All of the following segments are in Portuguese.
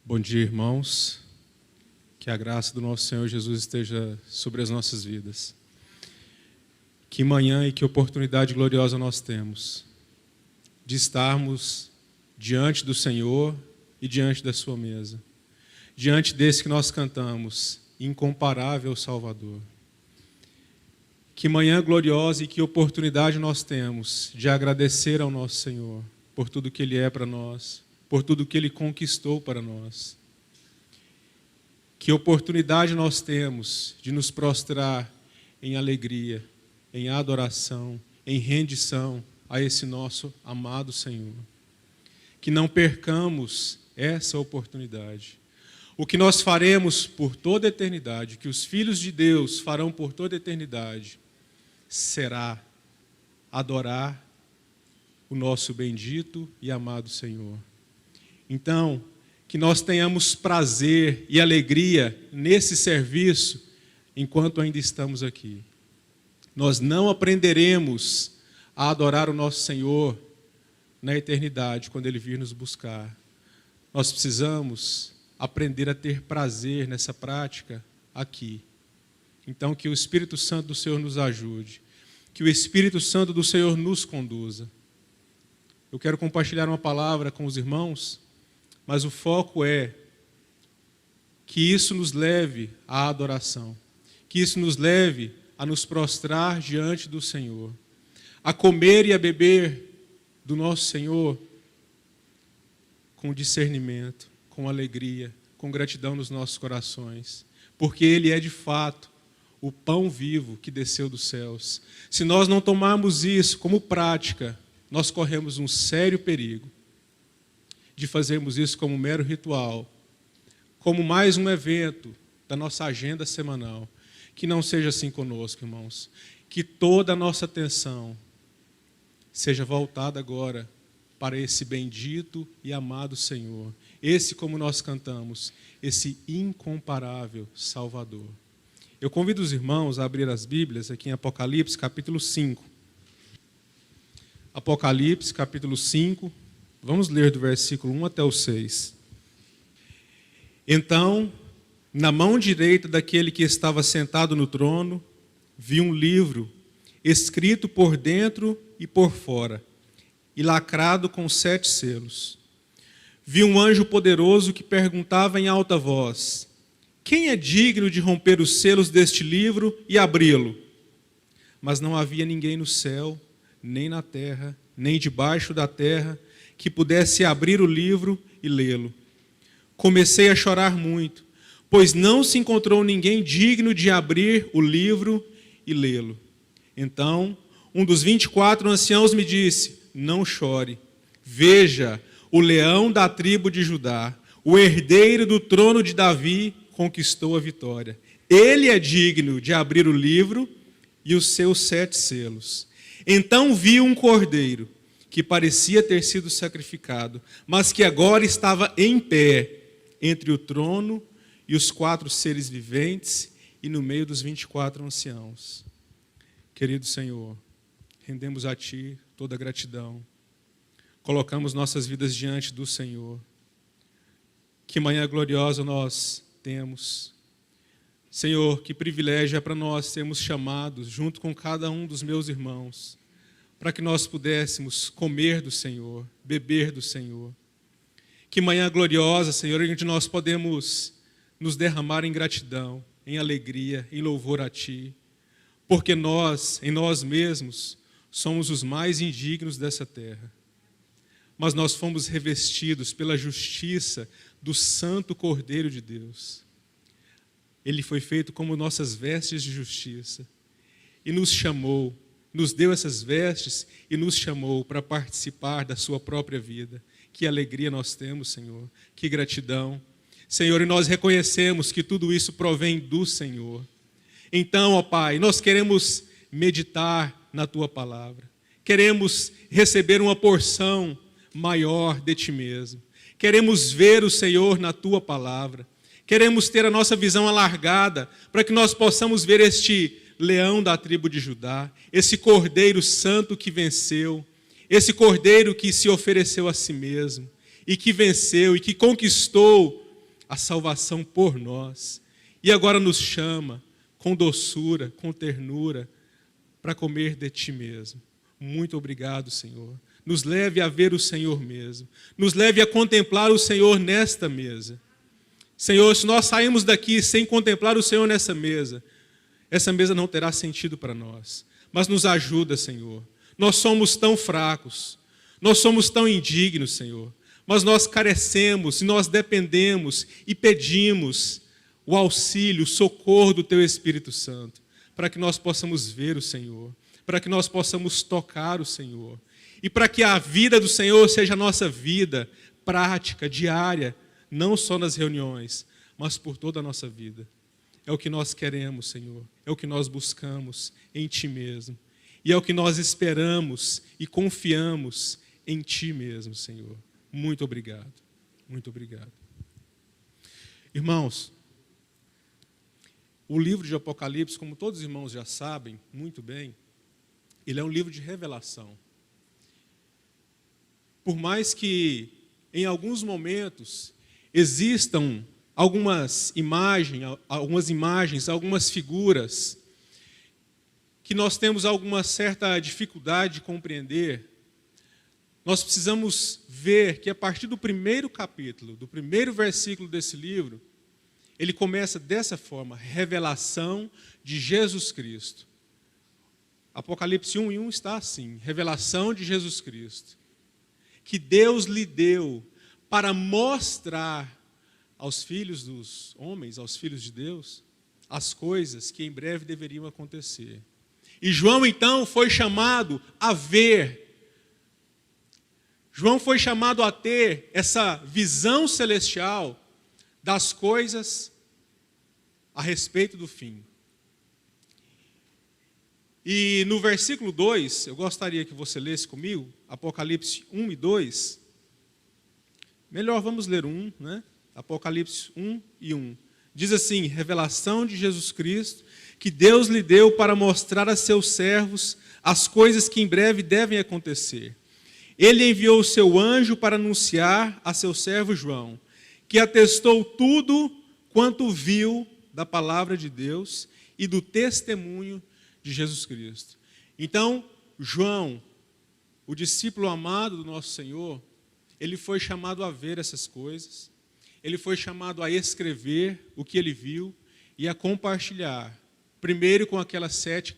Bom dia, irmãos. Que a graça do nosso Senhor Jesus esteja sobre as nossas vidas. Que manhã e que oportunidade gloriosa nós temos de estarmos diante do Senhor e diante da sua mesa. Diante desse que nós cantamos, incomparável Salvador. Que manhã gloriosa e que oportunidade nós temos de agradecer ao nosso Senhor por tudo que Ele é para nós, por tudo que Ele conquistou para nós. Que oportunidade nós temos de nos prostrar em alegria, em adoração, em rendição a esse nosso amado Senhor. Que não percamos essa oportunidade. O que nós faremos por toda a eternidade, que os filhos de Deus farão por toda a eternidade, será adorar o nosso bendito e amado Senhor. Então, que nós tenhamos prazer e alegria nesse serviço enquanto ainda estamos aqui. Nós não aprenderemos a adorar o nosso Senhor na eternidade, quando Ele vir nos buscar. Nós precisamos aprender a ter prazer nessa prática aqui. Então, que o Espírito Santo do Senhor nos ajude, que o Espírito Santo do Senhor nos conduza. Eu quero compartilhar uma palavra com os irmãos, mas o foco é que isso nos leve à adoração, que isso nos leve a nos prostrar diante do Senhor, a comer e a beber do nosso Senhor com discernimento, com alegria, com gratidão nos nossos corações, porque Ele é de fato o pão vivo que desceu dos céus. Se nós não tomarmos isso como prática, nós corremos um sério perigo de fazermos isso como um mero ritual, como mais um evento da nossa agenda semanal. Que não seja assim conosco, irmãos. Que toda a nossa atenção seja voltada agora para esse bendito e amado Senhor. Esse, como nós cantamos, esse incomparável Salvador. Eu convido os irmãos a abrir as Bíblias aqui em Apocalipse, capítulo 5. Apocalipse, capítulo 5. Vamos ler do versículo 1 até o 6. Então, na mão direita daquele que estava sentado no trono, vi um livro, escrito por dentro e por fora, e lacrado com 7 selos. Vi um anjo poderoso que perguntava em alta voz: quem é digno de romper os selos deste livro e abri-lo? Mas não havia ninguém no céu, nem na terra, nem debaixo da terra, que pudesse abrir o livro e lê-lo. Comecei a chorar muito, pois não se encontrou ninguém digno de abrir o livro e lê-lo. Então, um dos 24 anciãos me disse: não chore. Veja, o leão da tribo de Judá, o herdeiro do trono de Davi, conquistou a vitória. Ele é digno de abrir o livro e os seus 7 selos. Então vi um cordeiro, que parecia ter sido sacrificado, mas que agora estava em pé entre o trono e os 4 seres viventes e no meio dos 24 anciãos. Querido Senhor, rendemos a Ti toda a gratidão. Colocamos nossas vidas diante do Senhor. Que manhã gloriosa nós temos. Senhor, que privilégio é para nós sermos chamados, junto com cada um dos meus irmãos, para que nós pudéssemos comer do Senhor, beber do Senhor. Que manhã gloriosa, Senhor, onde nós podemos nos derramar em gratidão, em alegria, em louvor a Ti, porque nós, em nós mesmos, somos os mais indignos dessa terra. Mas nós fomos revestidos pela justiça do Santo Cordeiro de Deus. Ele foi feito como nossas vestes de justiça e nos chamou, nos deu essas vestes e nos chamou para participar da sua própria vida. Que alegria nós temos, Senhor, que gratidão. Senhor, e nós reconhecemos que tudo isso provém do Senhor. Então, ó Pai, nós queremos meditar na Tua palavra. Queremos receber uma porção maior de Ti mesmo. Queremos ver o Senhor na Tua palavra. Queremos ter a nossa visão alargada para que nós possamos ver este leão da tribo de Judá, esse cordeiro santo que venceu, esse cordeiro que se ofereceu a si mesmo e que venceu e que conquistou a salvação por nós. E agora nos chama com doçura, com ternura, para comer de Ti mesmo. Muito obrigado, Senhor. Nos leve a ver o Senhor mesmo. Nos leve a contemplar o Senhor nesta mesa. Senhor, se nós sairmos daqui sem contemplar o Senhor nessa mesa, essa mesa não terá sentido para nós. Mas nos ajuda, Senhor. Nós somos tão fracos, nós somos tão indignos, Senhor. Mas nós carecemos e nós dependemos e pedimos o auxílio, o socorro do Teu Espírito Santo, para que nós possamos ver o Senhor, para que nós possamos tocar o Senhor, e para que a vida do Senhor seja a nossa vida prática, diária, não só nas reuniões, mas por toda a nossa vida. É o que nós queremos, Senhor, é o que nós buscamos em Ti mesmo, e é o que nós esperamos e confiamos em Ti mesmo, Senhor. Muito obrigado, muito obrigado. Irmãos, o livro de Apocalipse, como todos os irmãos já sabem muito bem, ele é um livro de revelação. Por mais que em alguns momentos existam algumas imagens, algumas figuras que nós temos alguma certa dificuldade de compreender, nós precisamos ver que a partir do primeiro capítulo, do primeiro versículo desse livro, ele começa dessa forma: revelação de Jesus Cristo. Apocalipse 1:1 está assim: revelação de Jesus Cristo, que Deus lhe deu para mostrar aos filhos dos homens, aos filhos de Deus, as coisas que em breve deveriam acontecer. E João, então, foi chamado a ver. João foi chamado a ter essa visão celestial das coisas a respeito do fim. E no versículo 2, eu gostaria que você lesse comigo, Apocalipse 1 e 2. Melhor, vamos ler 1, né? Apocalipse 1 e 1. Diz assim: revelação de Jesus Cristo, que Deus lhe deu para mostrar a seus servos as coisas que em breve devem acontecer. Ele enviou o seu anjo para anunciar a seu servo João, que atestou tudo quanto viu da palavra de Deus e do testemunho de Jesus Cristo. Então, João, o discípulo amado do nosso Senhor, ele foi chamado a ver essas coisas, ele foi chamado a escrever o que ele viu e a compartilhar, primeiro com aquelas 7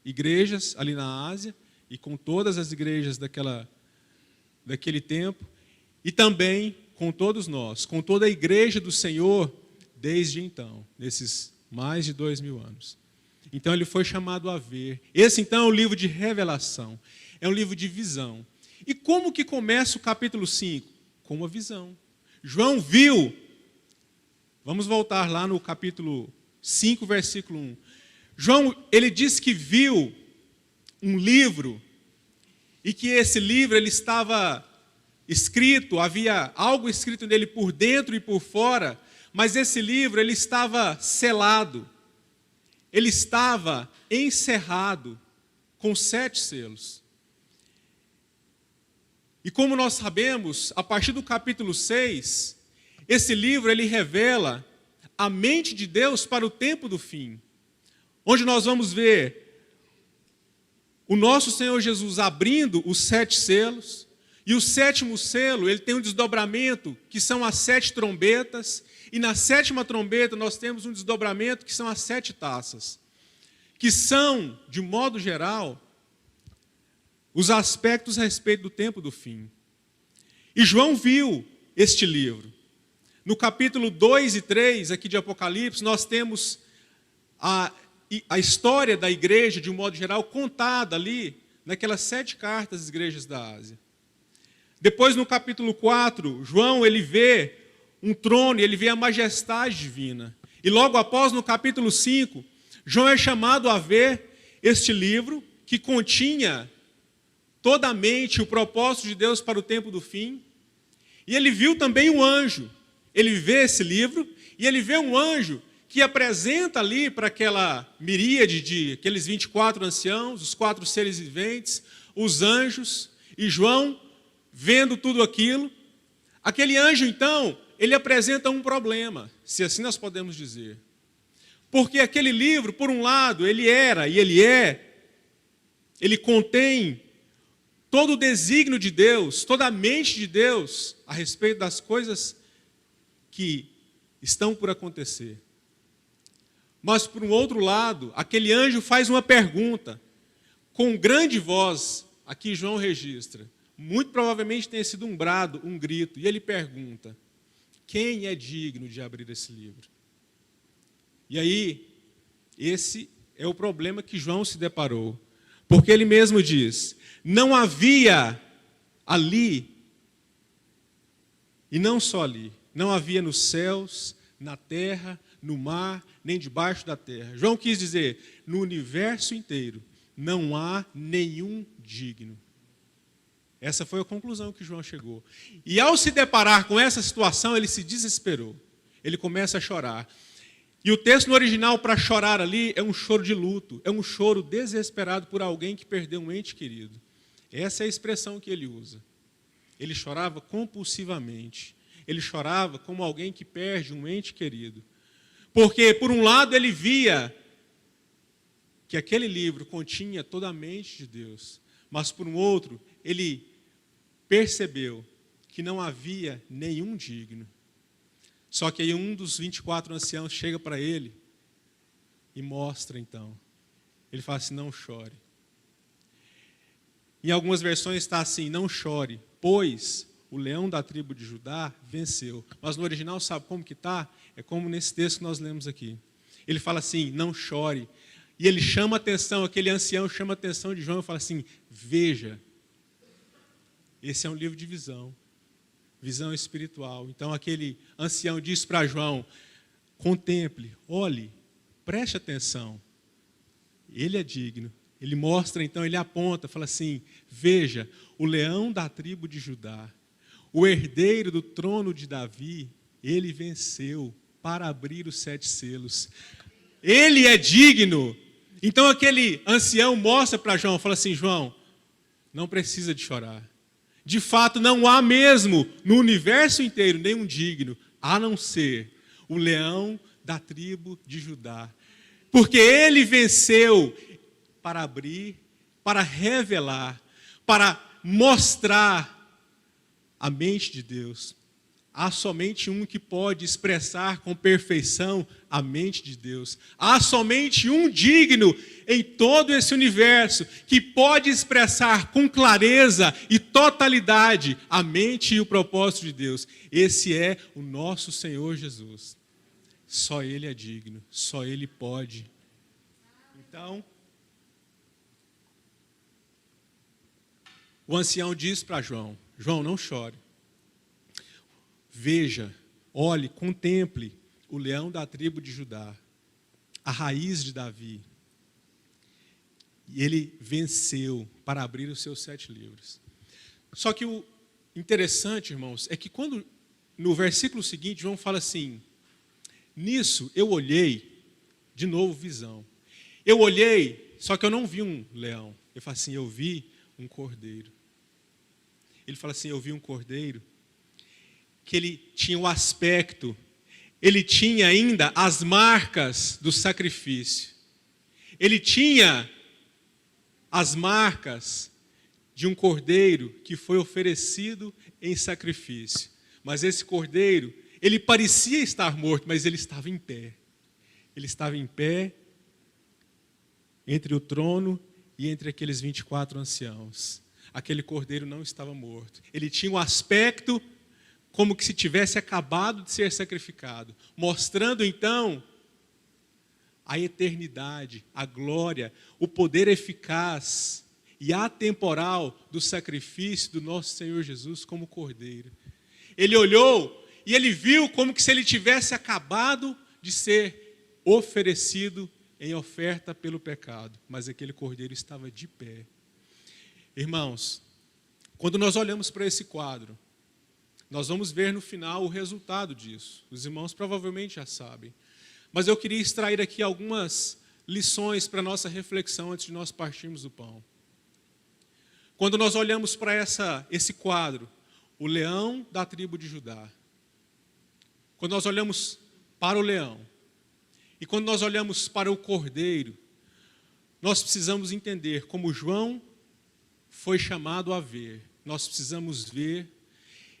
igrejas ali na Ásia e com todas as igrejas daquele tempo, e também com todos nós, com toda a igreja do Senhor, desde então, nesses mais de 2000 anos. Então ele foi chamado a ver. Esse então é um livro de revelação, é um livro de visão. E como que começa o capítulo 5? Com uma visão. João viu, vamos voltar lá no capítulo 5, versículo 1. João, ele diz que viu um livro, e que esse livro ele estava escrito, havia algo escrito nele por dentro e por fora, mas esse livro ele estava selado, ele estava encerrado com 7 selos. E como nós sabemos, a partir do capítulo 6, esse livro ele revela a mente de Deus para o tempo do fim, onde nós vamos ver o nosso Senhor Jesus abrindo os 7 selos, e o 7º selo, ele tem um desdobramento, que são as 7 trombetas, e na 7ª trombeta nós temos um desdobramento, que são as 7 taças, que são, de modo geral, os aspectos a respeito do tempo do fim. E João viu este livro. No capítulo 2 e 3, aqui de Apocalipse, nós temos a história da igreja, de um modo geral, contada ali, naquelas 7 cartas das igrejas da Ásia. Depois, no capítulo 4, João, ele vê um trono, ele vê a majestade divina. E logo após, no capítulo 5, João é chamado a ver este livro, que continha toda a mente, o propósito de Deus para o tempo do fim. E ele viu também um anjo. Ele vê esse livro, e ele vê um anjo que apresenta ali para aquela miríade de aqueles 24 anciãos, os 4 seres viventes, os anjos, e João, vendo tudo aquilo, aquele anjo então, ele apresenta um problema, se assim nós podemos dizer. Porque aquele livro, por um lado, ele era e ele contém todo o desígnio de Deus, toda a mente de Deus a respeito das coisas que estão por acontecer. Mas, por um outro lado, aquele anjo faz uma pergunta, com grande voz, aqui João registra, muito provavelmente tenha sido um brado, um grito, e ele pergunta: quem é digno de abrir esse livro? E aí, esse é o problema que João se deparou, porque ele mesmo diz: não havia ali, e não só ali, não havia nos céus, na terra, no mar, nem debaixo da terra. João quis dizer, no universo inteiro, não há nenhum digno. Essa foi a conclusão que João chegou. E ao se deparar com essa situação, ele se desesperou. Ele começa a chorar. E o texto no original, para chorar ali, é um choro de luto, é um choro desesperado por alguém que perdeu um ente querido. Essa é a expressão que ele usa. Ele chorava compulsivamente. Ele chorava como alguém que perde um ente querido. Porque, por um lado, ele via que aquele livro continha toda a mente de Deus. Mas, por um outro, ele percebeu que não havia nenhum digno. Só que aí um dos 24 anciãos chega para ele e mostra, então. Ele fala assim: não chore. Em algumas versões está assim: não chore, pois o leão da tribo de Judá venceu. Mas no original, sabe como que está? É como nesse texto que nós lemos aqui. Ele fala assim: não chore. E ele chama a atenção, aquele ancião chama a atenção de João e fala assim: veja. Esse é um livro de visão. Visão espiritual. Então aquele ancião diz para João: contemple, olhe, preste atenção. Ele é digno. Ele mostra, então, ele aponta, fala assim: veja, o leão da tribo de Judá, o herdeiro do trono de Davi, ele venceu para abrir os 7 selos. Ele é digno. Então aquele ancião mostra para João, fala assim: João, não precisa de chorar. De fato, não há mesmo no universo inteiro nenhum digno, a não ser o leão da tribo de Judá. Porque ele venceu para abrir, para revelar, para mostrar a mente de Deus. Há somente um que pode expressar com perfeição a mente de Deus. Há somente um digno em todo esse universo que pode expressar com clareza e totalidade a mente e o propósito de Deus. Esse é o nosso Senhor Jesus. Só Ele é digno, só Ele pode. Então, o ancião diz para João: João, não chore. Veja, olhe, contemple o leão da tribo de Judá, a raiz de Davi. E ele venceu para abrir os seus 7 livros. Só que o interessante, irmãos, é que quando, no versículo seguinte, João fala assim: nisso eu olhei, de novo visão. Eu olhei, só que eu não vi um leão. Ele fala assim: eu vi um cordeiro. Ele fala assim: eu vi um cordeiro que ele tinha o aspecto, ele tinha ainda as marcas do sacrifício. Ele tinha as marcas de um cordeiro que foi oferecido em sacrifício. Mas esse cordeiro, ele parecia estar morto, mas ele estava em pé. Ele estava em pé entre o trono e entre aqueles 24 anciãos. Aquele cordeiro não estava morto. Ele tinha um aspecto como que se tivesse acabado de ser sacrificado, mostrando então a eternidade, a glória, o poder eficaz e atemporal do sacrifício do nosso Senhor Jesus como cordeiro. Ele olhou e ele viu como que se ele tivesse acabado de ser oferecido em oferta pelo pecado, mas aquele cordeiro estava de pé. Irmãos, quando nós olhamos para esse quadro, nós vamos ver no final o resultado disso. Os irmãos provavelmente já sabem. Mas eu queria extrair aqui algumas lições para a nossa reflexão antes de nós partirmos do pão. Quando nós olhamos para esse quadro, o leão da tribo de Judá, quando nós olhamos para o leão e quando nós olhamos para o cordeiro, nós precisamos entender como João foi chamado a ver. Nós precisamos ver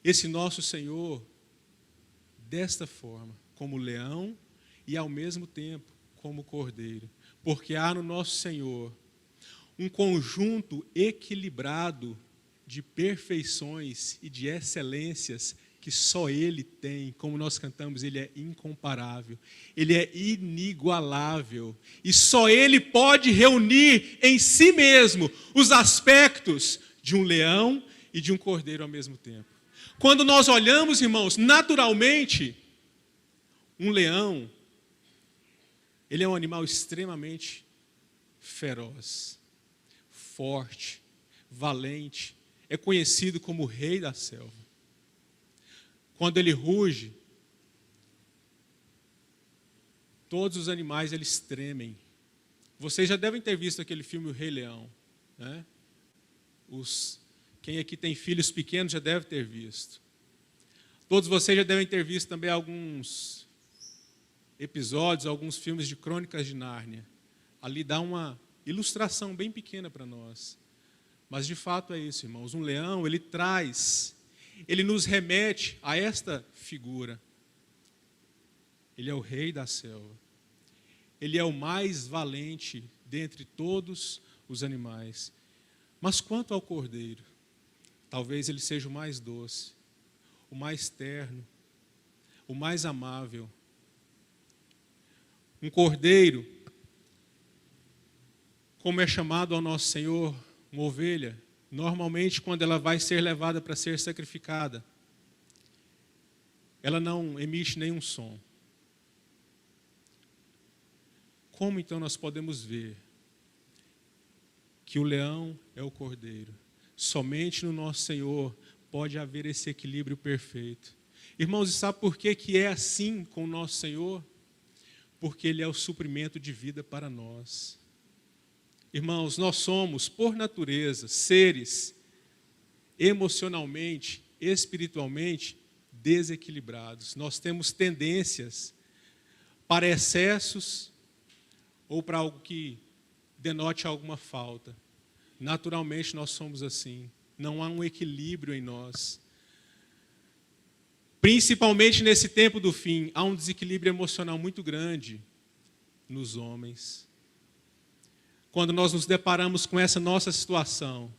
esse nosso Senhor desta forma, como leão e ao mesmo tempo como cordeiro. Porque há no nosso Senhor um conjunto equilibrado de perfeições e de excelências que só Ele tem. Como nós cantamos, Ele é incomparável, Ele é inigualável, e só Ele pode reunir em si mesmo os aspectos de um leão e de um cordeiro ao mesmo tempo. Quando nós olhamos, irmãos, naturalmente, um leão, ele é um animal extremamente feroz, forte, valente, é conhecido como o rei da selva. Quando ele ruge, todos os animais eles tremem. Vocês já devem ter visto aquele filme O Rei Leão, né? Quem aqui tem filhos pequenos já deve ter visto. Todos vocês já devem ter visto também alguns episódios, alguns filmes de Crônicas de Nárnia. Ali dá uma ilustração bem pequena para nós. Mas de fato é isso, irmãos. Um leão, ele nos remete a esta figura. Ele é o rei da selva. Ele é o mais valente dentre todos os animais. Mas quanto ao cordeiro, talvez ele seja o mais doce, o mais terno, o mais amável. Um cordeiro, como é chamado ao nosso Senhor, uma ovelha, normalmente quando ela vai ser levada para ser sacrificada, ela não emite nenhum som. Como então nós podemos ver que o leão é o cordeiro? Somente no nosso Senhor pode haver esse equilíbrio perfeito. Irmãos, e sabe por que é assim com o nosso Senhor? Porque Ele é o suprimento de vida para nós. Irmãos, nós somos, por natureza, seres emocionalmente, espiritualmente desequilibrados. Nós temos tendências para excessos ou para algo que denote alguma falta. Naturalmente nós somos assim. Não há um equilíbrio em nós. Principalmente nesse tempo do fim, há um desequilíbrio emocional muito grande nos homens. Quando nós nos deparamos com essa nossa situação,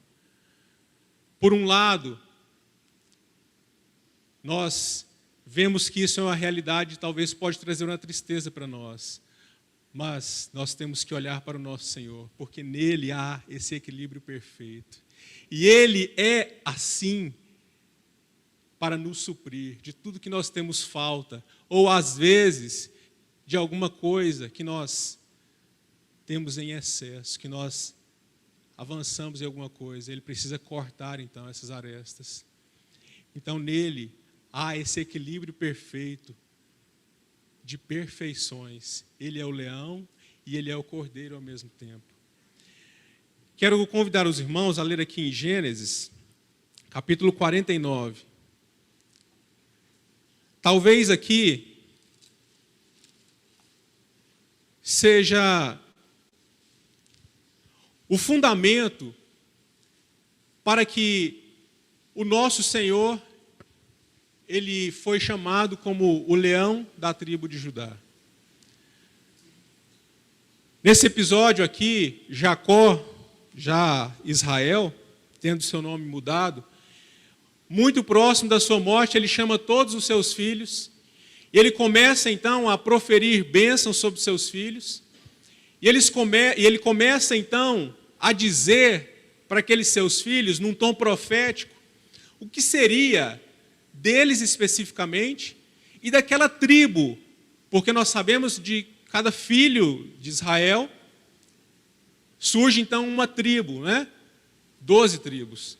por um lado, nós vemos que isso é uma realidade, talvez pode trazer uma tristeza para nós, mas nós temos que olhar para o nosso Senhor, porque nele há esse equilíbrio perfeito. E Ele é assim para nos suprir de tudo que nós temos falta, ou às vezes de alguma coisa que nós temos em excesso, que nós avançamos em alguma coisa. Ele precisa cortar então essas arestas. Então nele há esse equilíbrio perfeito de perfeições. Ele é o leão e ele é o cordeiro ao mesmo tempo. Quero convidar os irmãos a ler aqui em Gênesis, capítulo 49. Talvez aqui seja o fundamento para que o nosso Senhor, Ele foi chamado como o leão da tribo de Judá. Nesse episódio aqui, Jacó, já Israel, tendo seu nome mudado, muito próximo da sua morte, ele chama todos os seus filhos, e ele começa então a proferir bênçãos sobre seus filhos, e ele começa então a dizer para aqueles seus filhos, num tom profético, o que seria deles especificamente e daquela tribo, porque nós sabemos de cada filho de Israel surge então uma tribo, né? 12 tribos.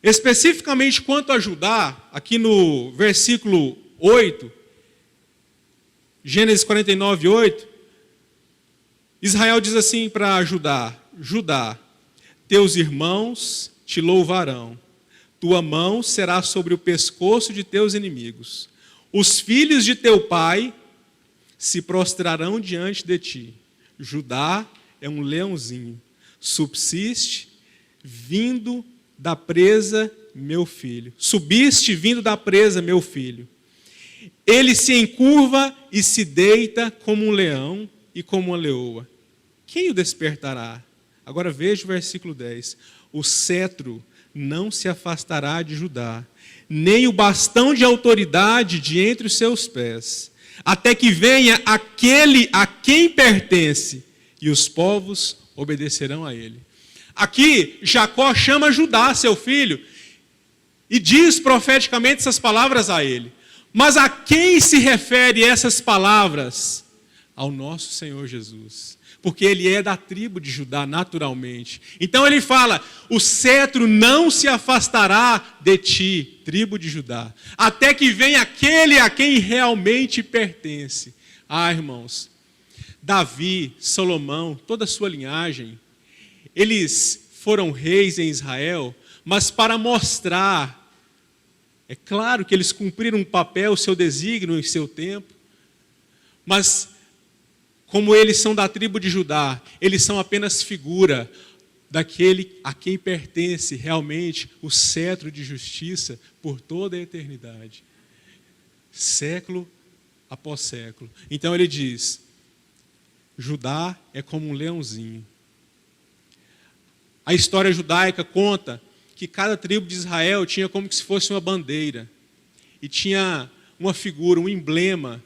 Especificamente quanto a Judá, aqui no versículo 8, Gênesis 49, 8, Israel diz assim para Judá: Judá, teus irmãos te louvarão, tua mão será sobre o pescoço de teus inimigos. Os filhos de teu pai se prostrarão diante de ti. Judá é um leãozinho, subsiste vindo da presa, meu filho. Subiste vindo da presa, meu filho. Ele se encurva e se deita como um leão e como uma leoa. Quem o despertará? Agora veja o versículo 10. O cetro não se afastará de Judá, nem o bastão de autoridade de entre os seus pés, até que venha aquele a quem pertence, e os povos obedecerão a ele. Aqui, Jacó chama Judá, seu filho, e diz profeticamente essas palavras a ele. Mas a quem se refere essas palavras? Ao nosso Senhor Jesus. Porque ele é da tribo de Judá naturalmente. Então ele fala, o cetro não se afastará de ti, tribo de Judá, até que venha aquele a quem realmente pertence. Ah, irmãos, Davi, Salomão, toda a sua linhagem, eles foram reis em Israel, mas para mostrar, é claro que eles cumpriram um papel, o seu desígnio em seu tempo, mas como eles são da tribo de Judá, eles são apenas figura daquele a quem pertence realmente o cetro de justiça por toda a eternidade, século após século. Então ele diz, Judá é como um leãozinho. A história judaica conta que cada tribo de Israel tinha como se fosse uma bandeira, e tinha uma figura, um emblema,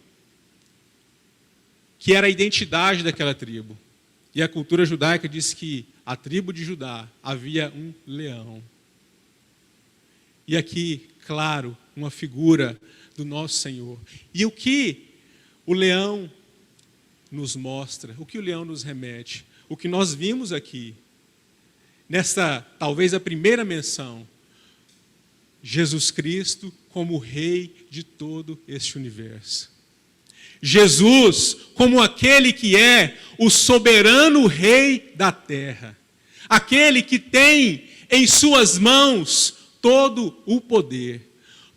que era a identidade daquela tribo. E a cultura judaica diz que a tribo de Judá havia um leão. E aqui, claro, uma figura do nosso Senhor. E o que o leão nos mostra, o que o leão nos remete, o que nós vimos aqui, nessa, talvez a primeira menção, Jesus Cristo como o Rei de todo este universo. Jesus como aquele que é o soberano Rei da terra. Aquele que tem em suas mãos todo o poder,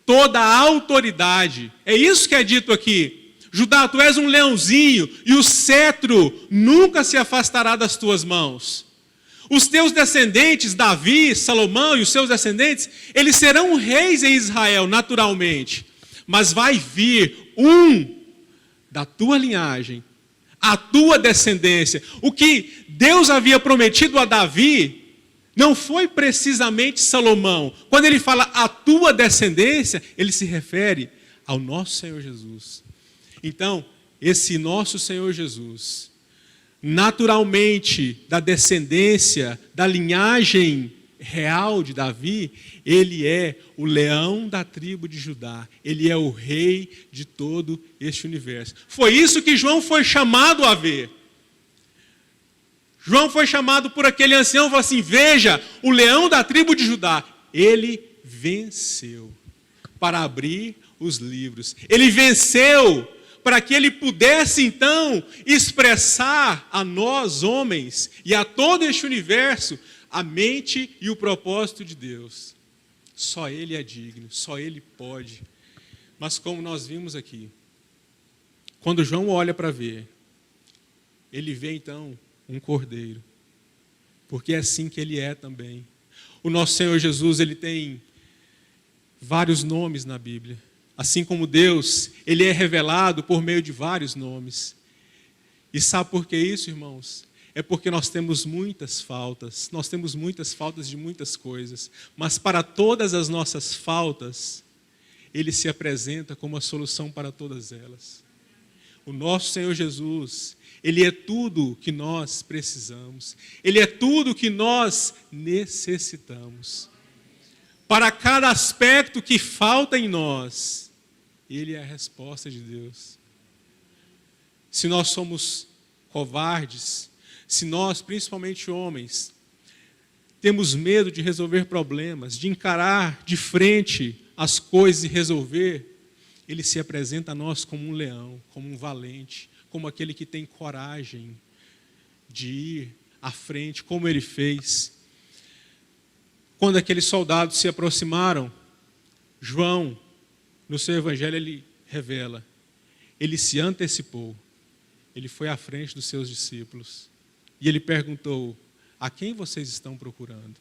toda a autoridade. É isso que é dito aqui. Judá, tu és um leãozinho e o cetro nunca se afastará das tuas mãos. Os teus descendentes, Davi, Salomão e os seus descendentes, eles serão reis em Israel naturalmente. Mas vai vir um da tua linhagem, a tua descendência. O que Deus havia prometido a Davi não foi precisamente Salomão. Quando ele fala a tua descendência, ele se refere ao nosso Senhor Jesus. Então, esse nosso Senhor Jesus, naturalmente da descendência, da linhagem real de Davi, ele é o leão da tribo de Judá, ele é o rei de todo este universo. Foi isso que João foi chamado a ver. João foi chamado por aquele ancião e falou assim, veja, o leão da tribo de Judá, ele venceu para abrir os livros. Ele venceu para que ele pudesse então expressar a nós homens e a todo este universo a mente e o propósito de Deus. Só ele é digno, só ele pode. Mas como nós vimos aqui, quando João olha para ver, ele vê então um cordeiro, porque é assim que ele é também. O nosso Senhor Jesus, ele tem vários nomes na Bíblia. Assim como Deus, ele é revelado por meio de vários nomes. E sabe por que isso, irmãos? É porque nós temos muitas faltas de muitas coisas, mas para todas as nossas faltas, ele se apresenta como a solução para todas elas. O nosso Senhor Jesus, ele é tudo que nós precisamos, ele é tudo que nós necessitamos. Para cada aspecto que falta em nós, ele é a resposta de Deus. Se nós somos covardes, se nós, principalmente homens, temos medo de resolver problemas, de encarar de frente as coisas e resolver, ele se apresenta a nós como um leão, como um valente, como aquele que tem coragem de ir à frente, como ele fez. Quando aqueles soldados se aproximaram, João, no seu evangelho, ele revela, ele se antecipou. Ele foi à frente dos seus discípulos. E ele perguntou, a quem vocês estão procurando?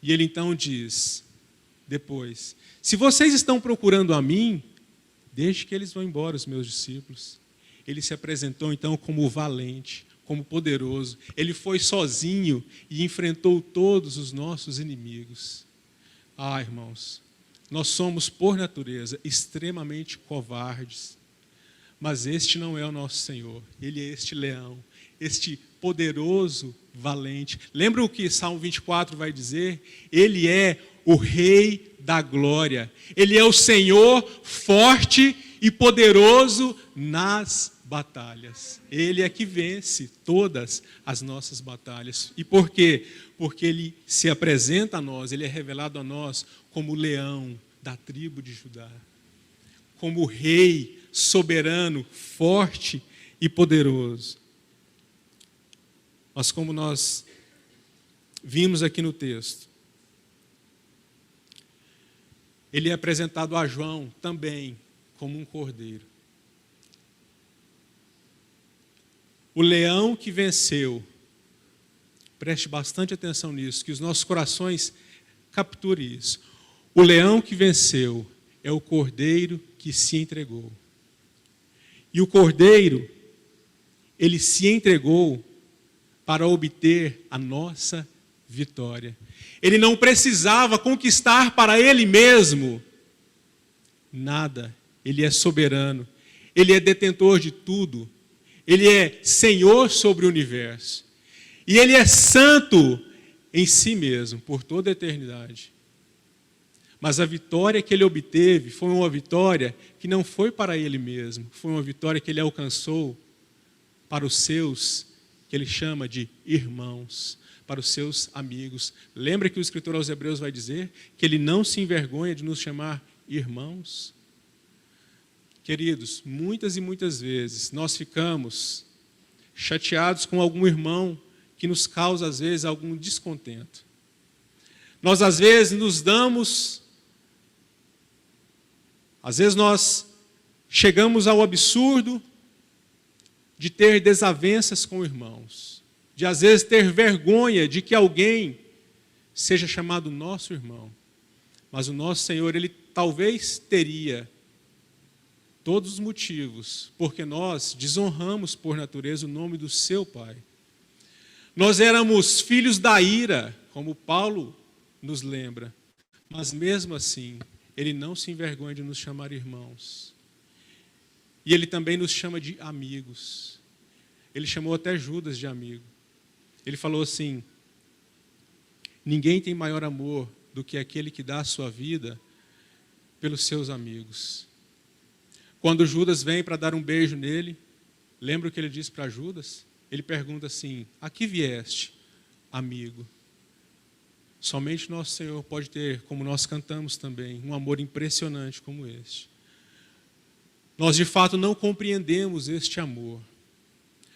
E ele então diz, depois, se vocês estão procurando a mim, deixe que eles vão embora, os meus discípulos. Ele se apresentou então como valente, como poderoso. Ele foi sozinho e enfrentou todos os nossos inimigos. Ah, irmãos, nós somos, por natureza, extremamente covardes. Mas este não é o nosso Senhor. Ele é este leão, este poderoso valente. Lembra o que Salmo 24 vai dizer? Ele é o Rei da glória. Ele é o Senhor forte e poderoso nas batalhas. Ele é que vence todas as nossas batalhas. E por quê? Porque ele se apresenta a nós, ele é revelado a nós como o leão da tribo de Judá. Como o rei soberano, forte e poderoso. Mas como nós vimos aqui no texto, ele é apresentado a João também como um cordeiro. O leão que venceu, preste bastante atenção nisso, que os nossos corações capturem isso. O leão que venceu é o cordeiro que se entregou. E o cordeiro, ele se entregou para obter a nossa vitória. Ele não precisava conquistar para ele mesmo nada. Ele é soberano. Ele é detentor de tudo. Ele é Senhor sobre o universo. E ele é santo em si mesmo, por toda a eternidade. Mas a vitória que ele obteve foi uma vitória que não foi para ele mesmo. Foi uma vitória que ele alcançou para os seus, que ele chama de irmãos, para os seus amigos. Lembra que o escritor aos Hebreus vai dizer que ele não se envergonha de nos chamar irmãos? Queridos, muitas e muitas vezes nós ficamos chateados com algum irmão que nos causa, às vezes, algum descontento. Nós, às vezes, nós chegamos ao absurdo de ter desavenças com irmãos, de, às vezes, ter vergonha de que alguém seja chamado nosso irmão. Mas o nosso Senhor, ele talvez teria todos os motivos, porque nós desonramos por natureza o nome do seu Pai. Nós éramos filhos da ira, como Paulo nos lembra, mas mesmo assim, ele não se envergonha de nos chamar irmãos. E ele também nos chama de amigos. Ele chamou até Judas de amigo. Ele falou assim, ninguém tem maior amor do que aquele que dá a sua vida pelos seus amigos. Quando Judas vem para dar um beijo nele, lembra o que ele disse para Judas? Ele pergunta assim, a que vieste, amigo? Somente nosso Senhor pode ter, como nós cantamos também, um amor impressionante como este. Nós de fato não compreendemos este amor.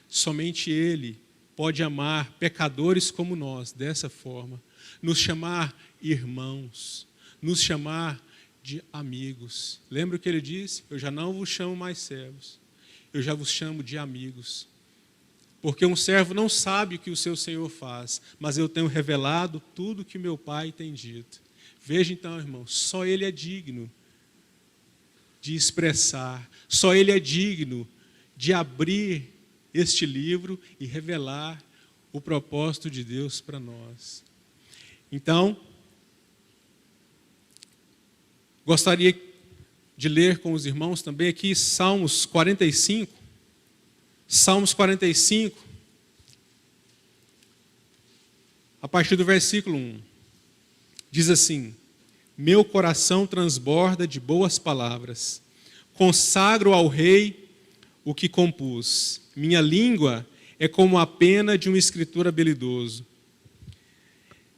Somente Ele pode amar pecadores como nós, dessa forma. Nos chamar irmãos, nos chamar de amigos. Lembra o que ele disse? Eu já não vos chamo mais servos, eu já vos chamo de amigos. Porque um servo não sabe o que o seu Senhor faz, mas eu tenho revelado tudo o que meu Pai tem dito. Veja então, irmão, só Ele é digno de expressar, só Ele é digno de abrir este livro e revelar o propósito de Deus para nós. Então, gostaria de ler com os irmãos também aqui Salmos 45. Salmos 45, a partir do versículo 1, diz assim, meu coração transborda de boas palavras, consagro ao rei o que compus, minha língua é como a pena de um escritor habilidoso.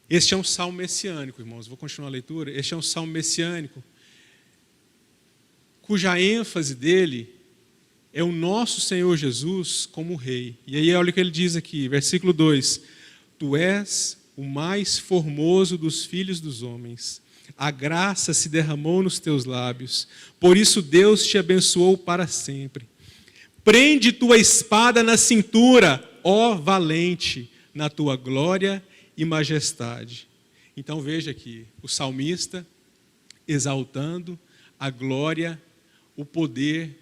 Este é um salmo messiânico, irmãos, vou continuar a leitura. Este é um salmo messiânico, cuja ênfase dele é o nosso Senhor Jesus como rei. E aí olha o que ele diz aqui, versículo 2. Tu és o mais formoso dos filhos dos homens. A graça se derramou nos teus lábios, por isso Deus te abençoou para sempre. Prende tua espada na cintura, ó valente, na tua glória e majestade. Então veja aqui, o salmista exaltando a glória, o poder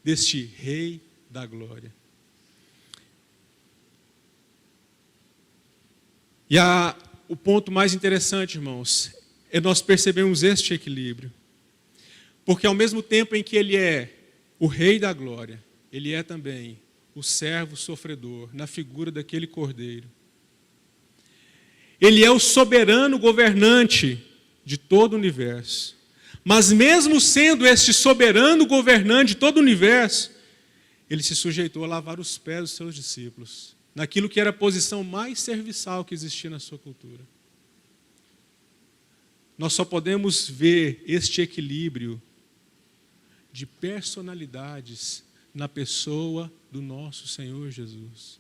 deste Rei da glória. E o ponto mais interessante, irmãos, é nós percebemos este equilíbrio. Porque ao mesmo tempo em que ele é o Rei da glória, ele é também o servo sofredor, na figura daquele cordeiro. Ele é o soberano governante de todo o universo. Mas mesmo sendo este soberano governante de todo o universo, ele se sujeitou a lavar os pés dos seus discípulos, naquilo que era a posição mais serviçal que existia na sua cultura. Nós só podemos ver este equilíbrio de personalidades na pessoa do nosso Senhor Jesus.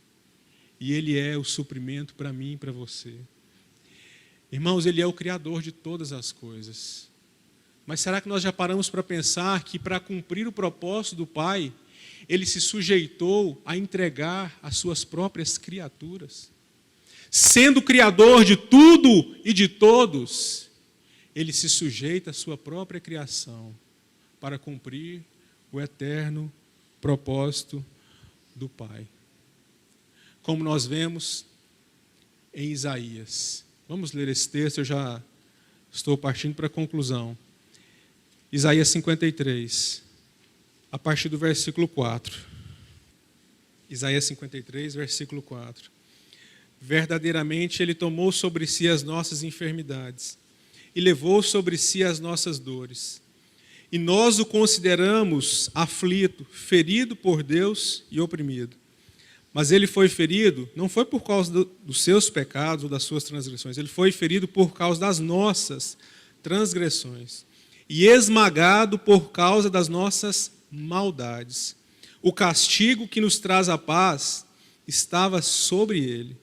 E Ele é o suprimento para mim e para você. Irmãos, Ele é o Criador de todas as coisas. Mas será que nós já paramos para pensar que para cumprir o propósito do Pai, Ele se sujeitou a entregar as suas próprias criaturas? Sendo o Criador de tudo e de todos, Ele se sujeita à sua própria criação para cumprir o eterno propósito do Pai. Como nós vemos em Isaías. Vamos ler esse texto, eu já estou partindo para a conclusão. Isaías 53, a partir do versículo 4. Isaías 53, versículo 4. Verdadeiramente Ele tomou sobre si as nossas enfermidades e levou sobre si as nossas dores. E nós o consideramos aflito, ferido por Deus e oprimido. Mas Ele foi ferido, não foi por causa dos seus pecados ou das suas transgressões, Ele foi ferido por causa das nossas transgressões e esmagado por causa das nossas maldades. O castigo que nos traz a paz estava sobre Ele,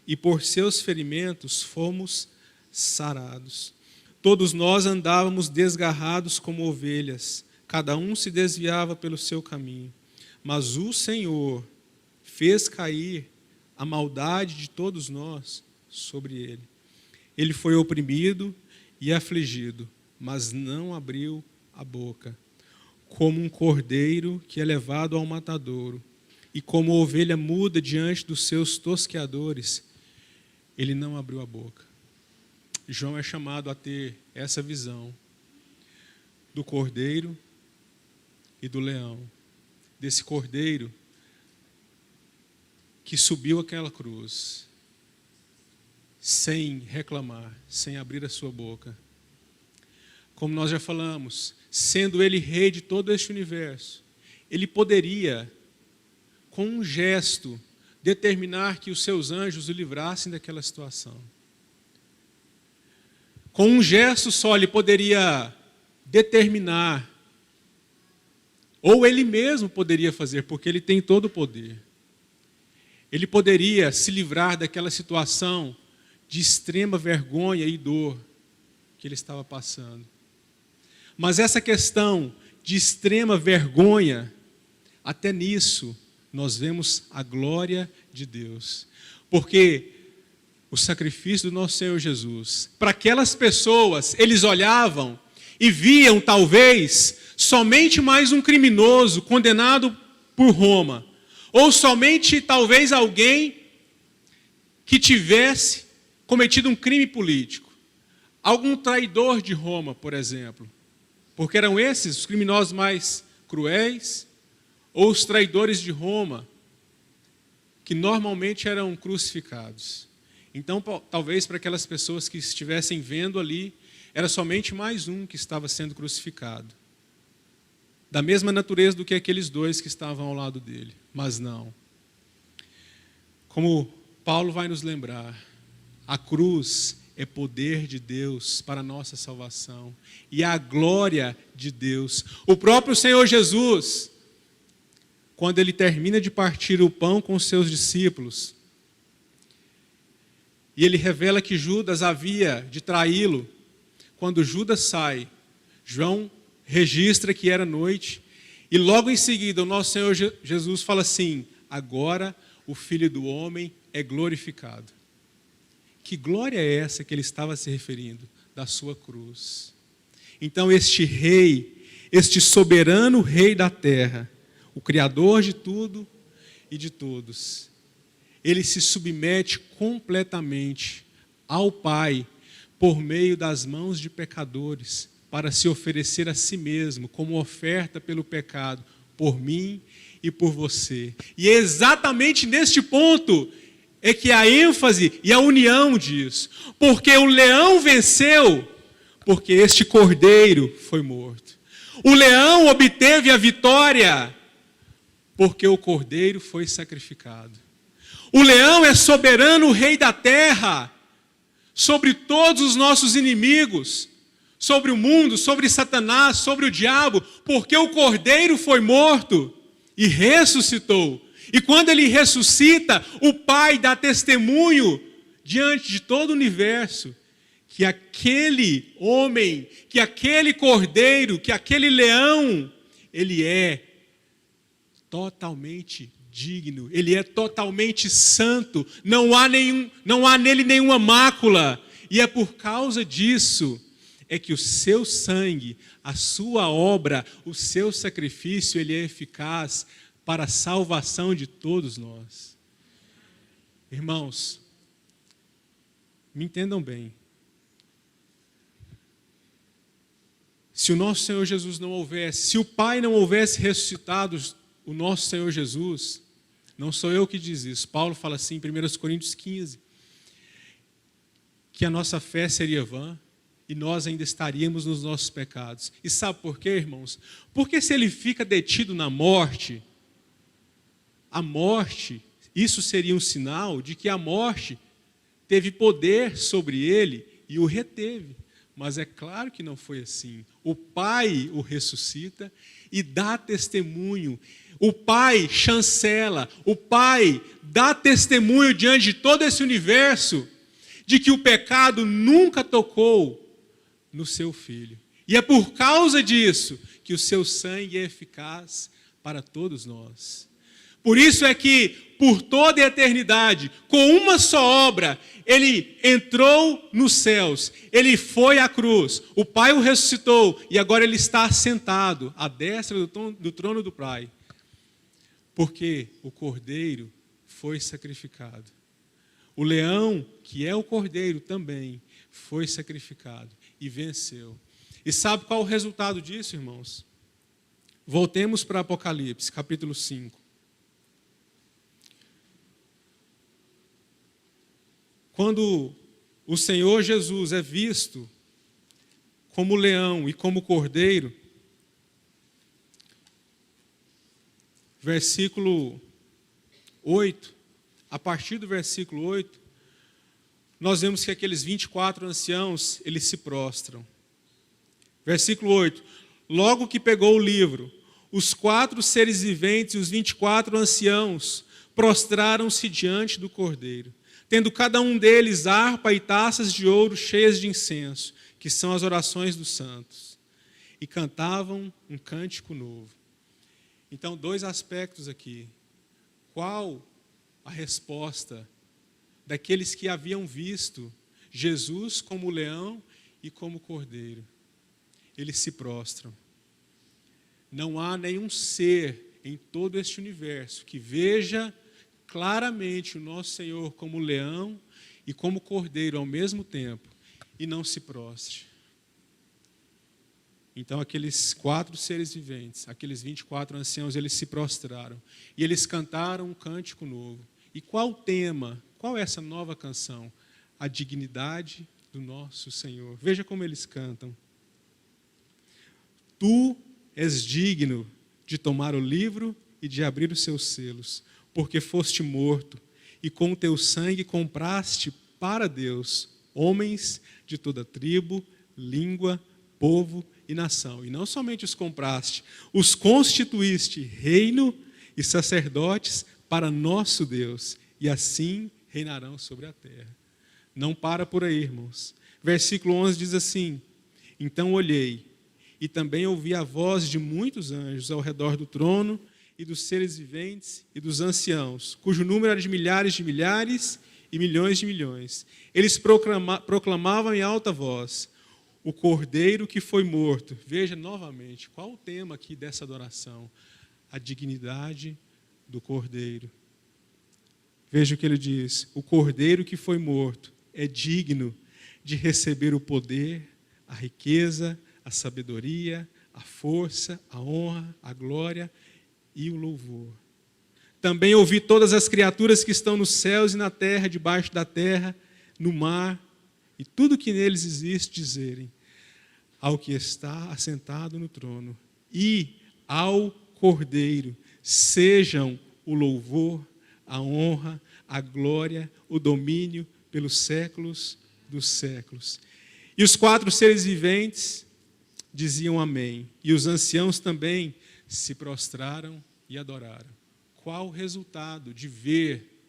e por seus ferimentos fomos sarados. Todos nós andávamos desgarrados como ovelhas, cada um se desviava pelo seu caminho. Mas o Senhor fez cair a maldade de todos nós sobre Ele. Ele foi oprimido e afligido, mas não abriu a boca. Como um cordeiro que é levado ao matadouro, e como ovelha muda diante dos seus tosqueadores, Ele não abriu a boca. João é chamado a ter essa visão do cordeiro e do leão. Desse cordeiro que subiu aquela cruz sem reclamar, sem abrir a sua boca. Como nós já falamos, sendo Ele rei de todo este universo, Ele poderia, com um gesto, determinar que os seus anjos o livrassem daquela situação. Com um gesto só, Ele poderia determinar, ou Ele mesmo poderia fazer, porque Ele tem todo o poder. Ele poderia se livrar daquela situação de extrema vergonha e dor que Ele estava passando. Mas essa questão de extrema vergonha, até nisso, nós vemos a glória de Deus. Porque o sacrifício do nosso Senhor Jesus, para aquelas pessoas, eles olhavam e viam, talvez, somente mais um criminoso condenado por Roma, ou somente, talvez, alguém que tivesse cometido um crime político, algum traidor de Roma, por exemplo, porque eram esses os criminosos mais cruéis, ou os traidores de Roma, que normalmente eram crucificados. Então, talvez para aquelas pessoas que estivessem vendo ali, era somente mais um que estava sendo crucificado. Da mesma natureza do que aqueles dois que estavam ao lado dele. Mas não. Como Paulo vai nos lembrar, a cruz é poder de Deus para a nossa salvação. E a glória de Deus. O próprio Senhor Jesus, quando Ele termina de partir o pão com os seus discípulos, e Ele revela que Judas havia de traí-lo, quando Judas sai, João registra que era noite, e logo em seguida o nosso Senhor Jesus fala assim: agora o Filho do Homem é glorificado. Que glória é essa que ele estava se referindo? Da sua cruz. Então este rei, este soberano rei da terra, o Criador de tudo e de todos, ele se submete completamente ao Pai por meio das mãos de pecadores, para se oferecer a si mesmo como oferta pelo pecado, por mim e por você. E é exatamente neste ponto é que a ênfase e a união diz, porque o leão venceu, porque este cordeiro foi morto. O leão obteve a vitória, porque o cordeiro foi sacrificado. O leão é soberano rei da terra, sobre todos os nossos inimigos, sobre o mundo, sobre Satanás, sobre o diabo, porque o cordeiro foi morto e ressuscitou. E quando ele ressuscita, o Pai dá testemunho diante de todo o universo que aquele homem, que aquele cordeiro, que aquele leão, ele é totalmente digno, ele é totalmente santo, não há nele nenhuma mácula. E é por causa disso é que o seu sangue, a sua obra, o seu sacrifício, ele é eficaz para a salvação de todos nós. Irmãos, me entendam bem. Se o nosso Senhor Jesus não houvesse, se o Pai não houvesse ressuscitado o nosso Senhor Jesus, não sou eu que diz isso, Paulo fala assim em 1 Coríntios 15, que a nossa fé seria vã, e nós ainda estaríamos nos nossos pecados. E sabe por quê, irmãos? Porque se ele fica detido na morte, a morte, isso seria um sinal de que a morte teve poder sobre ele e o reteve. Mas é claro que não foi assim. O Pai o ressuscita e dá testemunho. O Pai chancela, o Pai dá testemunho diante de todo esse universo de que o pecado nunca tocou no seu Filho. E é por causa disso que o seu sangue é eficaz para todos nós. Por isso é que, por toda a eternidade, com uma só obra, ele entrou nos céus, ele foi à cruz, o Pai o ressuscitou e agora ele está sentado à destra do trono do Pai. Porque o Cordeiro foi sacrificado. O leão, que é o Cordeiro também, foi sacrificado e venceu. E sabe qual é o resultado disso, irmãos? Voltemos para Apocalipse, capítulo 5. Quando o Senhor Jesus é visto como leão e como cordeiro, versículo 8, a partir do versículo 8, nós vemos que aqueles 24 anciãos, eles se prostram. Versículo 8, logo que pegou o livro, os 4 seres viventes e os 24 anciãos prostraram-se diante do cordeiro, tendo cada um deles harpa e taças de ouro cheias de incenso, que são as orações dos santos, e cantavam um cântico novo. Então, 2 aspectos aqui. Qual a resposta daqueles que haviam visto Jesus como leão e como cordeiro? Eles se prostram. Não há nenhum ser em todo este universo que veja claramente o nosso Senhor como leão e como cordeiro ao mesmo tempo e não se prostre. Então aqueles 4 seres viventes, aqueles 24 anciãos, eles se prostraram e eles cantaram um cântico novo. E qual o tema? Qual é essa nova canção? A dignidade do nosso Senhor. Veja como eles cantam. Tu és digno de tomar o livro e de abrir os seus selos, porque foste morto, e com o teu sangue compraste para Deus homens de toda tribo, língua, povo e nação. E não somente os compraste, os constituíste reino e sacerdotes para nosso Deus, e assim reinarão sobre a terra. Não para por aí, irmãos. Versículo 11 diz assim, Então olhei, e também ouvi a voz de muitos anjos ao redor do trono, e dos seres viventes e dos anciãos, cujo número era de milhares e milhões de milhões. Eles proclamavam em alta voz: o Cordeiro que foi morto. Veja novamente, qual o tema aqui dessa adoração? A dignidade do Cordeiro. Veja o que ele diz: o Cordeiro que foi morto é digno de receber o poder, a riqueza, a sabedoria, a força, a honra, a glória e o louvor. Também ouvi todas as criaturas que estão nos céus e na terra, debaixo da terra, no mar, e tudo que neles existe dizerem: ao que está assentado no trono e ao Cordeiro sejam o louvor, a honra, a glória, o domínio pelos séculos dos séculos. E os 4 seres viventes diziam amém. E os anciãos também se prostraram e adoraram. Qual o resultado de ver,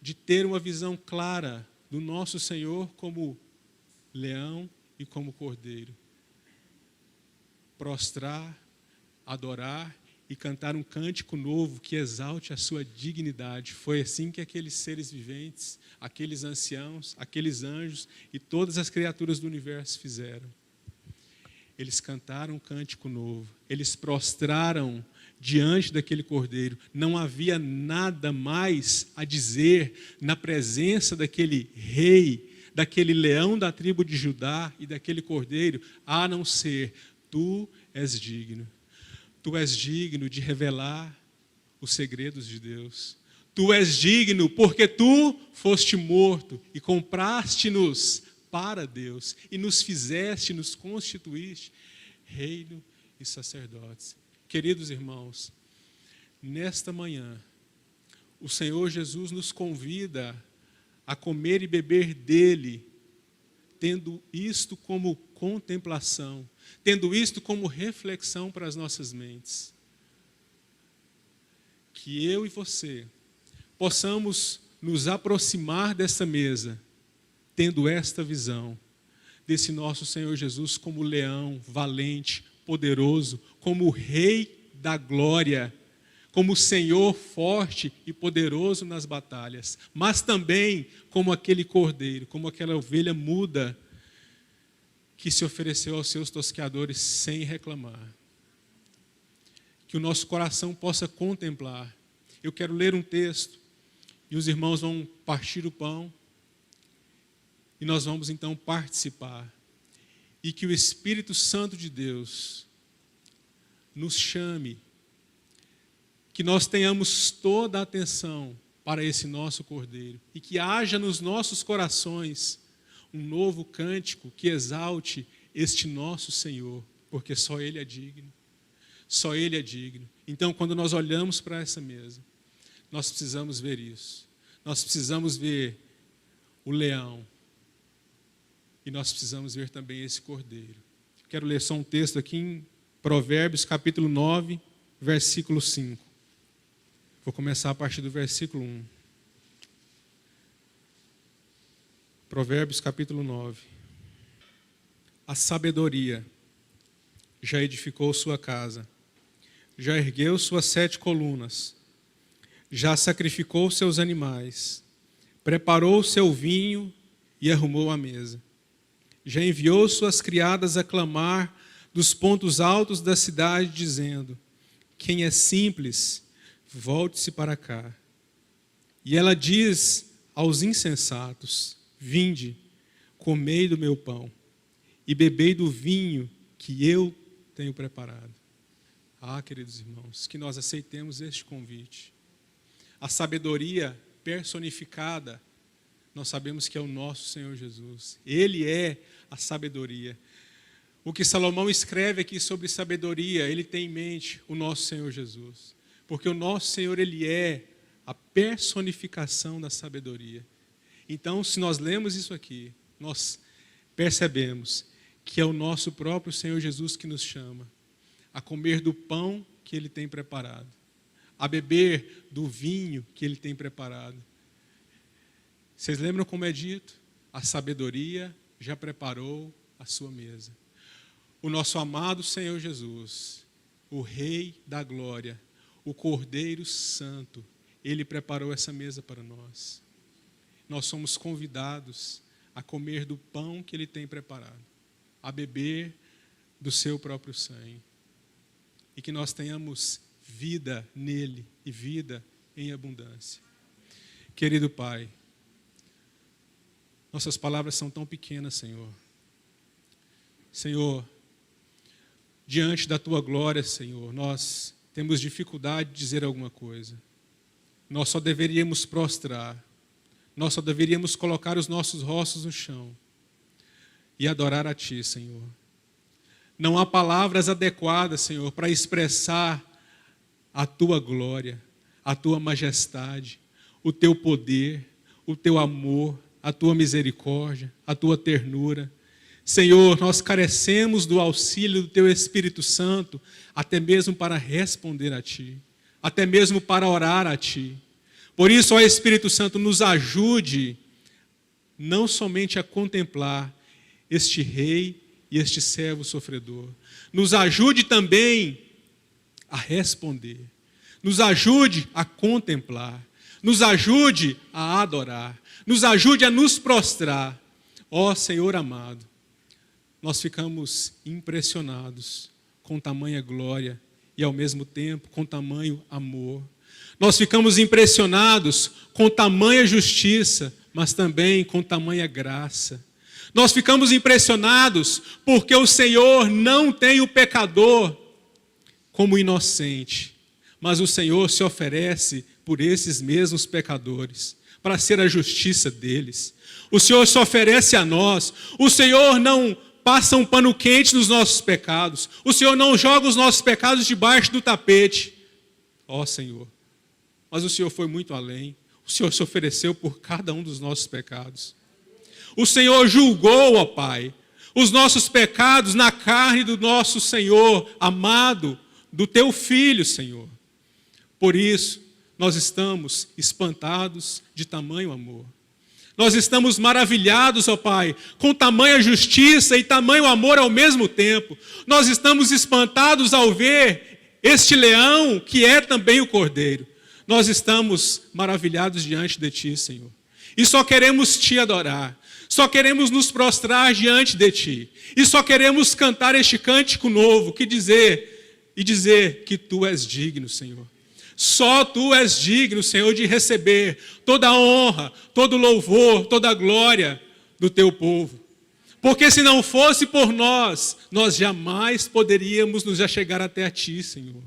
de ter uma visão clara do nosso Senhor como leão e como cordeiro? Prostrar, adorar e cantar um cântico novo que exalte a sua dignidade. Foi assim que aqueles seres viventes, aqueles anciãos, aqueles anjos e todas as criaturas do universo fizeram. Eles cantaram um cântico novo, eles prostraram diante daquele cordeiro. Não havia nada mais a dizer na presença daquele rei, daquele leão da tribo de Judá e daquele cordeiro, a não ser: tu és digno. Tu és digno de revelar os segredos de Deus. Tu és digno porque tu foste morto e compraste-nos para Deus e nos fizeste, nos constituíste reino e sacerdotes. Queridos irmãos, nesta manhã, o Senhor Jesus nos convida a comer e beber dele, tendo isto como contemplação, tendo isto como reflexão para as nossas mentes. Que eu e você possamos nos aproximar dessa mesa, tendo esta visão desse nosso Senhor Jesus como leão, valente, poderoso, como Rei da glória, como Senhor forte e poderoso nas batalhas, mas também como aquele cordeiro, como aquela ovelha muda que se ofereceu aos seus tosqueadores sem reclamar. Que o nosso coração possa contemplar. Eu quero ler um texto e os irmãos vão partir o pão e nós vamos então participar. E que o Espírito Santo de Deus nos chame, que nós tenhamos toda a atenção para esse nosso Cordeiro e que haja nos nossos corações um novo cântico que exalte este nosso Senhor, porque só Ele é digno. Só Ele é digno. Então, quando nós olhamos para essa mesa, nós precisamos ver isso. Nós precisamos ver o leão e nós precisamos ver também esse cordeiro. Quero ler só um texto aqui em Provérbios, capítulo 9, versículo 5. Vou começar a partir do versículo 1. Provérbios, capítulo 9. A sabedoria já edificou sua casa, já ergueu suas 7 colunas, já sacrificou seus animais, preparou seu vinho e arrumou a mesa. Já enviou suas criadas a clamar dos pontos altos da cidade, dizendo: quem é simples, volte-se para cá. E ela diz aos insensatos: vinde, comei do meu pão e bebei do vinho que eu tenho preparado. Ah, queridos irmãos, que nós aceitemos este convite. A sabedoria personificada, nós sabemos que é o nosso Senhor Jesus. Ele é a sabedoria. O que Salomão escreve aqui sobre sabedoria, ele tem em mente o nosso Senhor Jesus. Porque o nosso Senhor, ele é a personificação da sabedoria. Então, se nós lemos isso aqui, nós percebemos que é o nosso próprio Senhor Jesus que nos chama a comer do pão que Ele tem preparado, a beber do vinho que Ele tem preparado. Vocês lembram como é dito? A sabedoria já preparou a sua mesa. O nosso amado Senhor Jesus, o Rei da Glória, o Cordeiro Santo, Ele preparou essa mesa para nós. Nós somos convidados a comer do pão que Ele tem preparado, a beber do seu próprio sangue. E que nós tenhamos vida nele e vida em abundância. Querido Pai, nossas palavras são tão pequenas, Senhor. Senhor, diante da Tua glória, Senhor, nós temos dificuldade de dizer alguma coisa. Nós só deveríamos prostrar. Nós só deveríamos colocar os nossos rostos no chão e adorar a Ti, Senhor. Não há palavras adequadas, Senhor, para expressar a Tua glória, a Tua majestade, o Teu poder, o Teu amor, a Tua misericórdia, a Tua ternura. Senhor, nós carecemos do auxílio do Teu Espírito Santo, até mesmo para responder a Ti, até mesmo para orar a Ti. Por isso, ó Espírito Santo, nos ajude não somente a contemplar este Rei e este servo sofredor. Nos ajude também a responder. Nos ajude a contemplar. Nos ajude a adorar. Nos ajude a nos prostrar. Ó Senhor amado, nós ficamos impressionados com tamanha glória e ao mesmo tempo com tamanho amor. Nós ficamos impressionados com tamanha justiça, mas também com tamanha graça. Nós ficamos impressionados porque o Senhor não tem o pecador como inocente, mas o Senhor se oferece por esses mesmos pecadores, para ser a justiça deles. O Senhor se oferece a nós. O Senhor não passa um pano quente nos nossos pecados. O Senhor não joga os nossos pecados debaixo do tapete. Ó Senhor, mas o Senhor foi muito além. O Senhor se ofereceu por cada um dos nossos pecados. O Senhor julgou, ó Pai, os nossos pecados na carne do nosso Senhor amado, do Teu Filho, Senhor. Por isso, nós estamos espantados de tamanho amor. Nós estamos maravilhados, ó Pai, com tamanha justiça e tamanho amor ao mesmo tempo. Nós estamos espantados ao ver este leão, que é também o Cordeiro. Nós estamos maravilhados diante de Ti, Senhor. E só queremos Te adorar. Só queremos nos prostrar diante de Ti. E só queremos cantar este cântico novo, que dizer que Tu és digno, Senhor. Só Tu és digno, Senhor, de receber toda a honra, todo o louvor, toda a glória do Teu povo. Porque se não fosse por nós, nós jamais poderíamos nos achegar até a Ti, Senhor.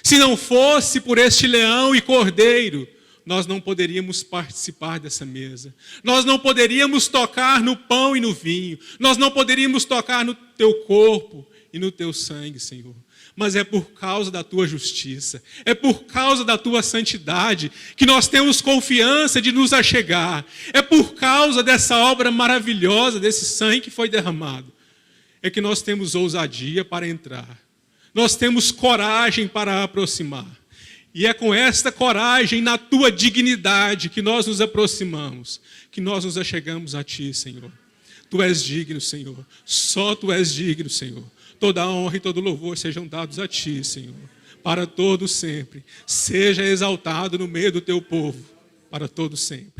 Se não fosse por este leão e cordeiro, nós não poderíamos participar dessa mesa. Nós não poderíamos tocar no pão e no vinho. Nós não poderíamos tocar no Teu corpo e no Teu sangue, Senhor. Mas é por causa da Tua justiça, é por causa da Tua santidade que nós temos confiança de nos achegar. É por causa dessa obra maravilhosa, desse sangue que foi derramado, é que nós temos ousadia para entrar. Nós temos coragem para aproximar. E é com esta coragem, na Tua dignidade, que nós nos aproximamos, que nós nos achegamos a Ti, Senhor. Tu és digno, Senhor. Só Tu és digno, Senhor. Toda a honra e todo louvor sejam dados a Ti, Senhor. Para todo sempre. Seja exaltado no meio do Teu povo. Para todo sempre.